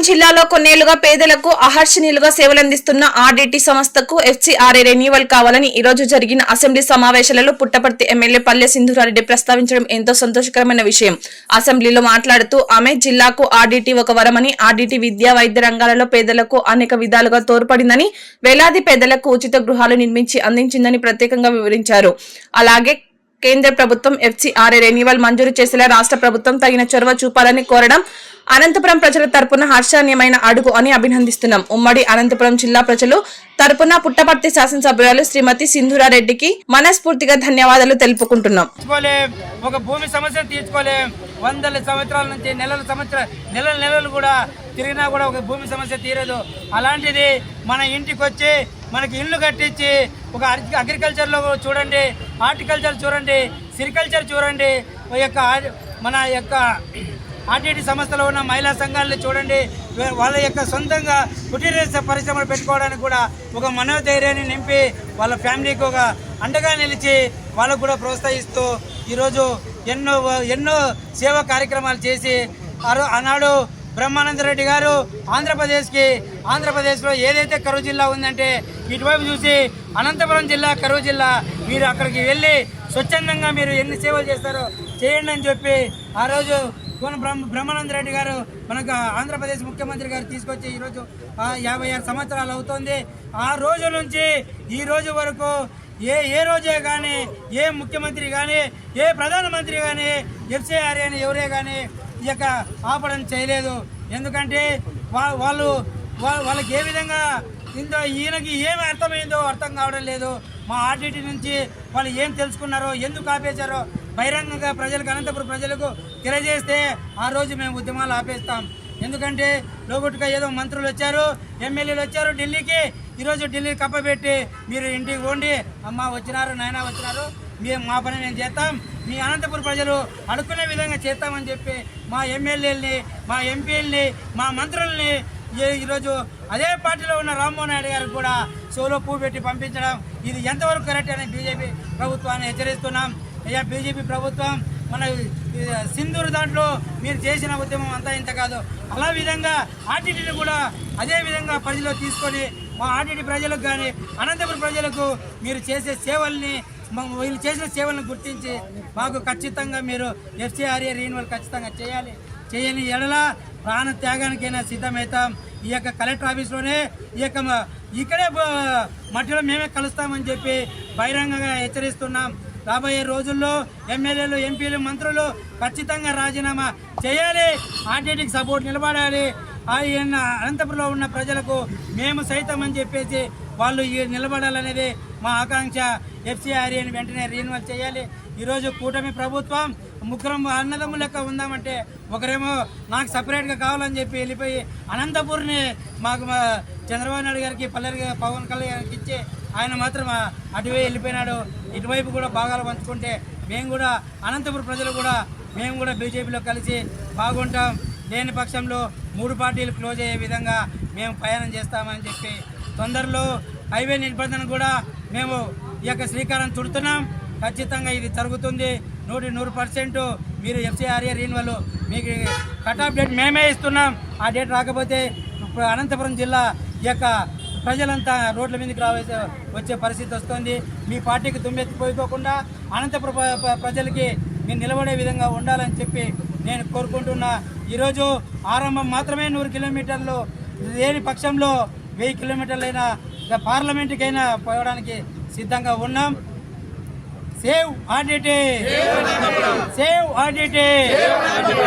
అనంతపురం జిల్లాలో కొన్నేళ్లుగా పేదలకు అహర్షణీయులుగా సేవలందిస్తున్న ఆర్డీటీ సంస్థకు ఎఫ్సీఆర్ఏ రెన్యువల్ కావాలని ఈ రోజు జరిగిన అసెంబ్లీ సమావేశాలలో పుట్టపర్తి ఎమ్మెల్యే పల్లె సింధూరారెడ్డి ప్రస్తావించడం ఎంతో సంతోషకరమైన విషయం. అసెంబ్లీలో మాట్లాడుతూ ఆమె జిల్లాకు ఆర్డీటీ ఒక వరమని, ఆర్డీటీ విద్యా వైద్య రంగాలలో పేదలకు అనేక విధాలుగా తోడ్పడిందని, వేలాది పేదలకు ఉచిత గృహాలు నిర్మించి అందించిందని ప్రత్యేకంగా వివరించారు. అలాగే కేంద్ర ప్రభుత్వం ఎఫ్సీఆర్ఏ రెన్యువల్ మంజూరు చేసేలా రాష్ట్ర ప్రభుత్వం తగిన చొరవ చూపాలని కోరడం అనంతపురం ప్రజల తరపున హర్షణీయమైన అడుగు అని అభినందిస్తున్నాం. ఉమ్మడి అనంతపురం జిల్లా ప్రజలు తరపున పుట్టపర్తి శాసనసభ్యురాలు శ్రీమతి సింధూరారెడ్డికి మనస్ఫూర్తిగా ధన్యవాదాలు తెలుపుకుంటున్నాం. ఒక భూమి సమస్య తీర్చుకోలేం. వందల సంవత్సరాల నుంచి నెలలు కూడా తిరిగినా కూడా ఒక భూమి సమస్య తీరదు. అలాంటిది మన ఇంటికి వచ్చి మనకి ఇల్లు కట్టించి ఒక అగ్రికల్చర్లో చూడండి, హార్టికల్చర్ చూడండి, సిరికల్చర్ చూడండి, మన యొక్క ఆర్టీటీ సంస్థలో ఉన్న మహిళా సంఘాలను చూడండి, వాళ్ళ యొక్క సొంతంగా కుటీర పరిశ్రమలు పెట్టుకోవడానికి కూడా ఒక మనోధైర్యాన్ని నింపి వాళ్ళ ఫ్యామిలీకి ఒక అండగా నిలిచి వాళ్ళకు కూడా ప్రోత్సహిస్తూ ఈరోజు ఎన్నో సేవా కార్యక్రమాలు చేసి ఆనాడు బ్రహ్మానందరెడ్డి గారు ఆంధ్రప్రదేశ్లో ఏదైతే కరువు జిల్లా ఉందంటే ఇటువైపు చూసి అనంతపురం జిల్లా కరువు జిల్లా, మీరు అక్కడికి వెళ్ళి స్వచ్ఛందంగా మీరు ఎన్ని సేవలు చేస్తారో చేయండి అని చెప్పి ఆ రోజు బ్రహ్మానందరెడ్డి గారు మనకు ఆంధ్రప్రదేశ్ ముఖ్యమంత్రి గారు తీసుకొచ్చి ఈరోజు 56 సంవత్సరాలు అవుతుంది. ఆ రోజు నుంచి ఈ రోజు వరకు ఏ రోజే కానీ ఏ ముఖ్యమంత్రి కానీ ఏ ప్రధానమంత్రి కానీ ఎఫ్సీఆర్ఏ అని ఎవరే కానీ ఈ యొక్క ఆపడం చేయలేదు. ఎందుకంటే వాళ్ళకి ఏ విధంగా ఈయనకి ఏమి అర్థమైందో అర్థం కావడం లేదు. మా ఆర్టీటీ నుంచి వాళ్ళు ఏం తెలుసుకున్నారో, ఎందుకు ఆపేశారో బహిరంగంగా ప్రజలకు, అనంతపురం ప్రజలకు తెలియజేస్తే ఆ రోజు మేము ఉద్యమాలు ఆపేస్తాం. ఎందుకంటే లోగుట్టుగా ఏదో మంత్రులు వచ్చారు, ఎమ్మెల్యేలు వచ్చారు ఢిల్లీకి, ఈరోజు ఢిల్లీ కప్పబెట్టి మీరు ఇంటికి పోండి, అమ్మ వచ్చినారు, నాయన వచ్చినారు, మేము మా పని మేము చేస్తాం, మీ అనంతపురం ప్రజలు అనుకునే విధంగా చేస్తామని చెప్పి మా ఎమ్మెల్యేలని, మా ఎంపీలని, మా మంత్రుల్ని ఈరోజు అదే పార్టీలో ఉన్న రామ్మోహన్ నాయుడు గారికి కూడా సోలో పువ్వు పెట్టి పంపించడం ఇది ఎంతవరకు కరెక్ట్ అని బీజేపీ ప్రభుత్వాన్ని హెచ్చరిస్తున్నాం. అయ్యా బీజేపీ ప్రభుత్వం, మన సింధూరు దాంట్లో మీరు చేసిన ఉద్యమం అంతా ఇంత కాదు. అలా విధంగా ఆర్టీటీని కూడా అదే విధంగా పరిధిలో తీసుకొని మా ఆర్టీటీ ప్రజలకు కానీ అనంతపురం ప్రజలకు మీరు చేసే సేవల్ని, వీళ్ళు చేసిన సేవలను గుర్తించి మాకు ఖచ్చితంగా మీరు ఎఫ్సీఆర్ఏ రెన్యువల్ ఖచ్చితంగా చేయని ఎడల ప్రాణ త్యాగానికైనా సిద్ధమవుతాం. ఈ యొక్క కలెక్టర్ ఆఫీస్లోనే ఇక్కడే మట్టిలో మేమే కలుస్తామని చెప్పి బహిరంగంగా హెచ్చరిస్తున్నాం. రాబోయే రోజుల్లో ఎమ్మెల్యేలు, ఎంపీలు, మంత్రులు ఖచ్చితంగా రాజీనామా చేయాలి, ఆర్టీటీకి సపోర్ట్ నిలబడాలి. అనంతపురంలో ఉన్న ప్రజలకు మేము సైతం అని చెప్పేసి వాళ్ళు నిలబడాలనేది మా ఆకాంక్ష. ఎఫ్సీఆర్ఏని వెంటనే రెన్యువల్ చేయాలి. ఈరోజు కూటమి ప్రభుత్వం ముగ్గురం అన్నదమ్ము లెక్క ఉందామంటే ఒకరేమో నాకు సపరేట్గా కావాలని చెప్పి వెళ్ళిపోయి అనంతపుర్ని మాకు చంద్రబాబు నాయుడు గారికి, పవన్ కళ్యాణ్ గారికి ఇచ్చి ఆయన మాత్రం అటువైపు వెళ్ళిపోయినాడు. ఇటువైపు కూడా భాగాలు పంచుకుంటే మేము కూడా అనంతపురం ప్రజలు కూడా మేము కూడా బీజేపీలో కలిసి బాగుంటాం. లేని పక్షంలో 3 పార్టీలు క్లోజ్ అయ్యే విధంగా మేము ప్రయాణం చేస్తామని చెప్పి తొందరలో హైవే నిబంధన కూడా మేము ఈ యొక్క శ్రీకారం చుడుతున్నాం. ఖచ్చితంగా ఇది జరుగుతుంది 100%. మీరు ఎఫ్సీఆర్ఏ రెన్యువల్ మీకు కట్ ఆఫ్ డేట్ మేమే ఇస్తున్నాం. ఆ డేట్ రాకపోతే అనంతపురం జిల్లా ఈ యొక్క ప్రజలంతా రోడ్ల మీదకి వచ్చే పరిస్థితి వస్తుంది. మీ పార్టీకి దుమ్మెత్తిపోయిపోకుండా అనంతపురం ప్రజలకి మీరు నిలబడే విధంగా ఉండాలని చెప్పి నేను కోరుకుంటున్నా. ఈరోజు ఆరంభం మాత్రమే 100 కిలోమీటర్లు, లేని పక్షంలో 1000 కిలోమీటర్లైనా పార్లమెంటుకైనా పోవడానికి సిద్ధంగా ఉన్నాం. Save RTT, save RTT.